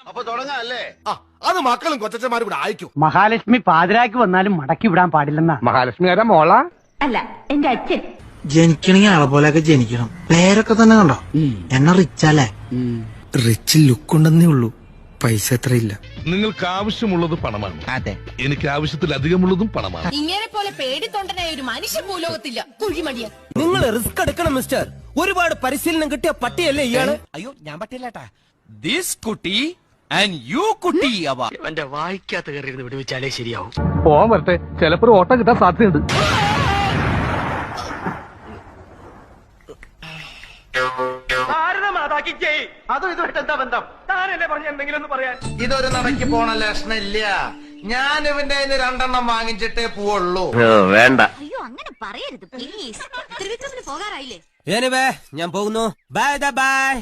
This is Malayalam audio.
അപ്പൊ തുടങ്ങാല്ലേ? അത് മക്കളും കൊച്ചന്മാരും കൂടെ അയക്കും. മഹാലക്ഷ്മി പാതിരാക്ക് വന്നാലും മടക്കി വിടാൻ പാടില്ലെന്നാ. മഹാലക്ഷ്മി ആരാ മോള? അല്ല, എന്റെ അച്ഛൻ. ജനിക്കണെങ്കി ആളെ പോലെയൊക്കെ ജനിക്കണം. പേരൊക്കെ തന്നെ കണ്ടോ? എന്നെ റിച്ചല്ലേ? റിച്ച് ലുക്ക് ഉണ്ടെന്നേ ഉള്ളൂ, പൈസ എത്രയില്ല. നിങ്ങൾക്ക് ആവശ്യമുള്ളത് പണമാണ്. അതെ, എനിക്ക് ആവശ്യത്തിലധികമുള്ളതും പണമാണ്. ഇങ്ങനെ പോലെ പേടിത്തൊണ്ടനായ ഒരു മനുഷ്യ ഭൂലോകത്തില്ല. കുഴിമടിയ. നിങ്ങൾ റിസ്ക് എടുക്കണം മിസ്റ്റർ. ഒരുപാട് പരിശീലനം കിട്ടിയ പട്ടിയല്ലേ ഇയാള്? അയ്യോ ഞാൻ പറ്റില്ലാട്ടാ. ദിസ് കുട്ടി ആൻഡ് യു കുട്ടി. എന്റെ വായിക്കാത്ത കയറി വിടുവിച്ചാലേ ശരിയാവും. പോവാൻ വരട്ടെ, ചിലപ്പോ ഓട്ടം കിട്ടാൻ സാധ്യതയുണ്ട്. അതും ഇതുമായിട്ട് എന്താ ബന്ധം? താനല്ലേ പറഞ്ഞ എന്തെങ്കിലും ഒന്ന് പറയാൻ? ഇതൊരു നടക്ക് പോണ ലക്ഷണില്ല. ഞാൻ ഇവന്റെ 2 വാങ്ങിച്ചിട്ടേ പോവുള്ളൂ. വേണ്ട. അയ്യോ, അങ്ങനെ പറയരുത് പ്ലീസ്. തിരുവിക്രമിന് പോകാറായില്ലേ? ഞാൻ പോകുന്നു. Bye bye.